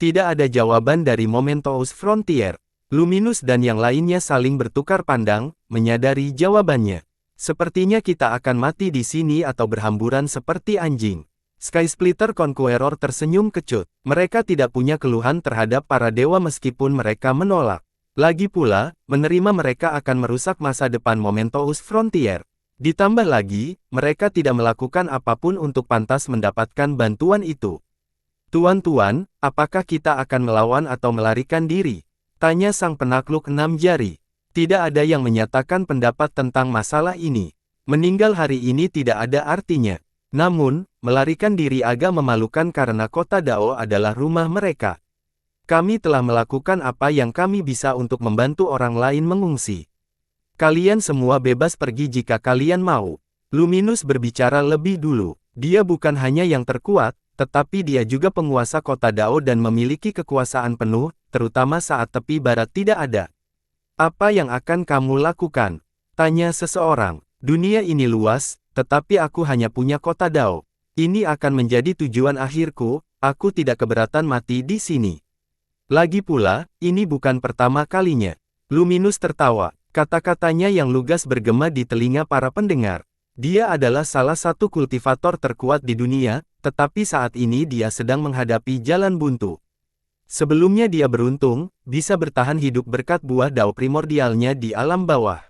Tidak ada jawaban dari Mementos Frontier. Luminus dan yang lainnya saling bertukar pandang, menyadari jawabannya. Sepertinya kita akan mati di sini atau berhamburan seperti anjing. Skysplitter Conqueror tersenyum kecut. Mereka tidak punya keluhan terhadap para dewa meskipun mereka menolak. Lagi pula, menerima mereka akan merusak masa depan Mementos Frontier. Ditambah lagi, mereka tidak melakukan apapun untuk pantas mendapatkan bantuan itu. Tuan-tuan, apakah kita akan melawan atau melarikan diri? Tanya sang penakluk 6 jari. Tidak ada yang menyatakan pendapat tentang masalah ini. Meninggal hari ini tidak ada artinya. Namun, melarikan diri agak memalukan karena kota Dao adalah rumah mereka. Kami telah melakukan apa yang kami bisa untuk membantu orang lain mengungsi. Kalian semua bebas pergi jika kalian mau. Luminus berbicara lebih dulu. Dia bukan hanya yang terkuat, tetapi dia juga penguasa kota Dao dan memiliki kekuasaan penuh, terutama saat tepi barat tidak ada. Apa yang akan kamu lakukan? Tanya seseorang. Dunia ini luas, tetapi aku hanya punya kota Dao. Ini akan menjadi tujuan akhirku, aku tidak keberatan mati di sini. Lagi pula, ini bukan pertama kalinya. Luminus tertawa. Kata-katanya yang lugas bergema di telinga para pendengar. Dia adalah salah satu kultivator terkuat di dunia, tetapi saat ini dia sedang menghadapi jalan buntu. Sebelumnya dia beruntung, bisa bertahan hidup berkat buah Dao primordialnya di alam bawah.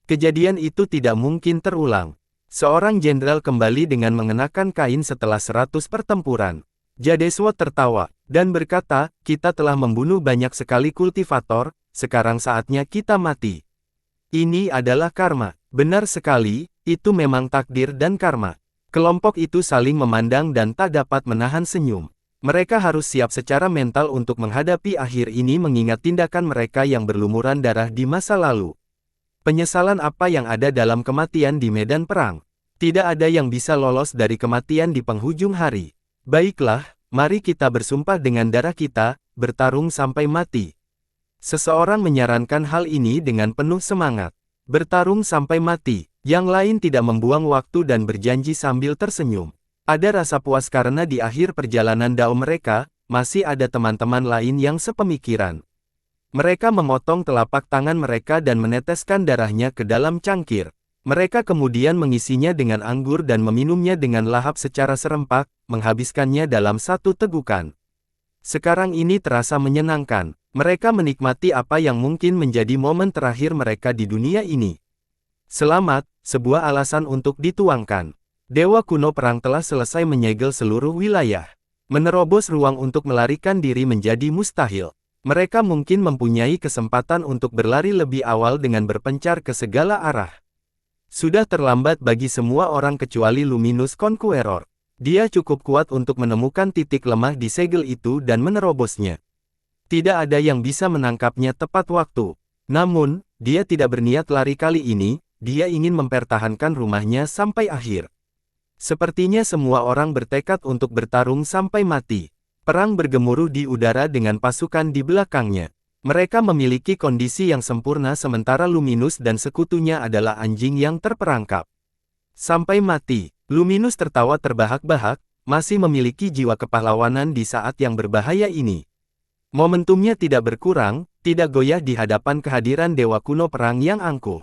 Kejadian itu tidak mungkin terulang. Seorang jenderal kembali dengan mengenakan kain setelah 100 pertempuran. Jadeswo tertawa, dan berkata, kita telah membunuh banyak sekali kultivator, sekarang saatnya kita mati. Ini adalah karma. Benar sekali, itu memang takdir dan karma. Kelompok itu saling memandang dan tak dapat menahan senyum. Mereka harus siap secara mental untuk menghadapi akhir ini mengingat tindakan mereka yang berlumuran darah di masa lalu. Penyesalan apa yang ada dalam kematian di medan perang? Tidak ada yang bisa lolos dari kematian di penghujung hari. Baiklah, mari kita bersumpah dengan darah kita, bertarung sampai mati. Seseorang menyarankan hal ini dengan penuh semangat. Bertarung sampai mati. Yang lain tidak membuang waktu dan berjanji sambil tersenyum. Ada rasa puas karena di akhir perjalanan Dao mereka, masih ada teman-teman lain yang sepemikiran. Mereka memotong telapak tangan mereka dan meneteskan darahnya ke dalam cangkir. Mereka kemudian mengisinya dengan anggur dan meminumnya dengan lahap secara serempak, menghabiskannya dalam satu tegukan. Sekarang ini terasa menyenangkan. Mereka menikmati apa yang mungkin menjadi momen terakhir mereka di dunia ini. Selamat, sebuah alasan untuk dituangkan. Dewa kuno perang telah selesai menyegel seluruh wilayah. Menerobos ruang untuk melarikan diri menjadi mustahil. Mereka mungkin mempunyai kesempatan untuk berlari lebih awal dengan berpencar ke segala arah. Sudah terlambat bagi semua orang kecuali Luminous Conqueror. Dia cukup kuat untuk menemukan titik lemah di segel itu dan menerobosnya. Tidak ada yang bisa menangkapnya tepat waktu. Namun, dia tidak berniat lari kali ini, dia ingin mempertahankan rumahnya sampai akhir. Sepertinya semua orang bertekad untuk bertarung sampai mati. Perang bergemuruh di udara dengan pasukan di belakangnya. Mereka memiliki kondisi yang sempurna sementara Luminous dan sekutunya adalah anjing yang terperangkap. Sampai mati, Luminous tertawa terbahak-bahak, masih memiliki jiwa kepahlawanan di saat yang berbahaya ini. Momentumnya tidak berkurang, tidak goyah di hadapan kehadiran Dewa Kuno Perang yang angkuh.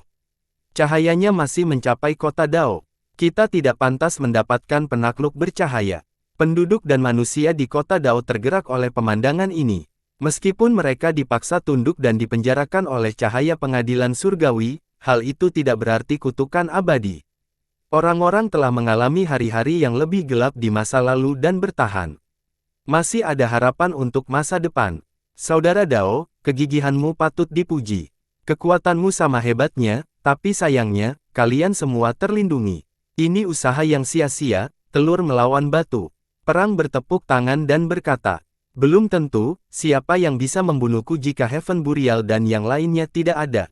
Cahayanya masih mencapai kota Dao. Kita tidak pantas mendapatkan penakluk bercahaya. Penduduk dan manusia di kota Dao tergerak oleh pemandangan ini. Meskipun mereka dipaksa tunduk dan dipenjarakan oleh cahaya pengadilan surgawi, hal itu tidak berarti kutukan abadi. Orang-orang telah mengalami hari-hari yang lebih gelap di masa lalu dan bertahan. Masih ada harapan untuk masa depan. Saudara Dao, kegigihanmu patut dipuji. Kekuatanmu sama hebatnya, tapi sayangnya, kalian semua terlindungi. Ini usaha yang sia-sia, telur melawan batu. Perang bertepuk tangan dan berkata, belum tentu, siapa yang bisa membunuhku jika Heaven Burial dan yang lainnya tidak ada.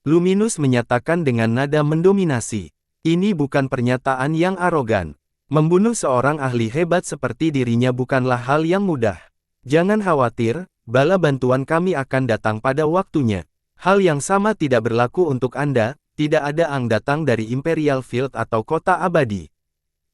Luminous menyatakan dengan nada mendominasi. Ini bukan pernyataan yang arogan. Membunuh seorang ahli hebat seperti dirinya bukanlah hal yang mudah. Jangan khawatir, bala bantuan kami akan datang pada waktunya. Hal yang sama tidak berlaku untuk Anda, tidak ada ang datang dari Imperial Field atau kota abadi.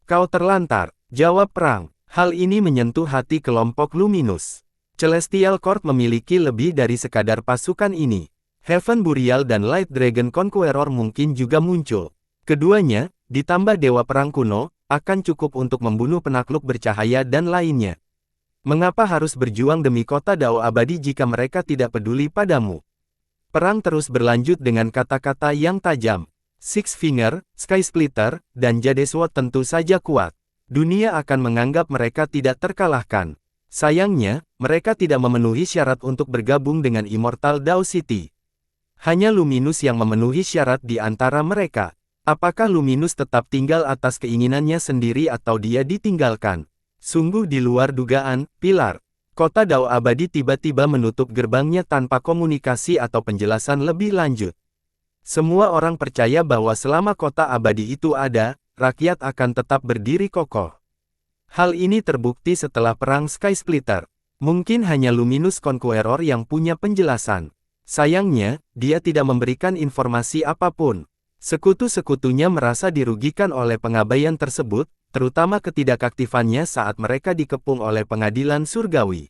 Kau terlantar. Jawab perang. Hal ini menyentuh hati kelompok Luminous. Celestial Court memiliki lebih dari sekadar pasukan ini. Heaven Burial dan Light Dragon Conqueror mungkin juga muncul. Keduanya, ditambah Dewa Perang kuno, akan cukup untuk membunuh penakluk bercahaya dan lainnya. Mengapa harus berjuang demi kota Dao abadi jika mereka tidak peduli padamu? Perang terus berlanjut dengan kata-kata yang tajam. Six Finger, Sky Splitter, dan Jade Sword tentu saja kuat. Dunia akan menganggap mereka tidak terkalahkan. Sayangnya, mereka tidak memenuhi syarat untuk bergabung dengan Immortal Dao City. Hanya Luminous yang memenuhi syarat di antara mereka. Apakah Luminous tetap tinggal atas keinginannya sendiri atau dia ditinggalkan? Sungguh di luar dugaan, Pilar. Kota Dao abadi tiba-tiba menutup gerbangnya tanpa komunikasi atau penjelasan lebih lanjut. Semua orang percaya bahwa selama kota abadi itu ada, rakyat akan tetap berdiri kokoh. Hal ini terbukti setelah perang Sky Splitter. Mungkin hanya Luminous Conqueror yang punya penjelasan. Sayangnya, dia tidak memberikan informasi apapun. Sekutu-sekutunya merasa dirugikan oleh pengabaian tersebut, terutama ketidakaktifannya saat mereka dikepung oleh pengadilan surgawi.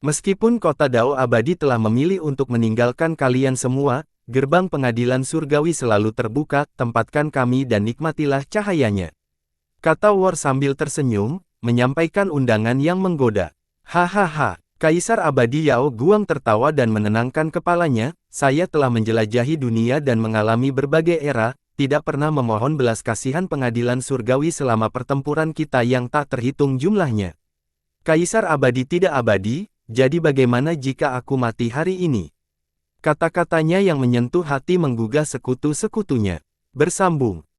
Meskipun kota Dao abadi telah memilih untuk meninggalkan kalian semua, gerbang pengadilan surgawi selalu terbuka, tempatkan kami dan nikmatilah cahayanya. Kata War sambil tersenyum, menyampaikan undangan yang menggoda. Hahaha, Kaisar Abadi Yao Guang tertawa dan menenangkan kepalanya, saya telah menjelajahi dunia dan mengalami berbagai era, tidak pernah memohon belas kasihan pengadilan surgawi selama pertempuran kita yang tak terhitung jumlahnya. Kaisar Abadi tidak abadi, jadi bagaimana jika aku mati hari ini? Kata-katanya yang menyentuh hati menggugah sekutu-sekutunya. Bersambung.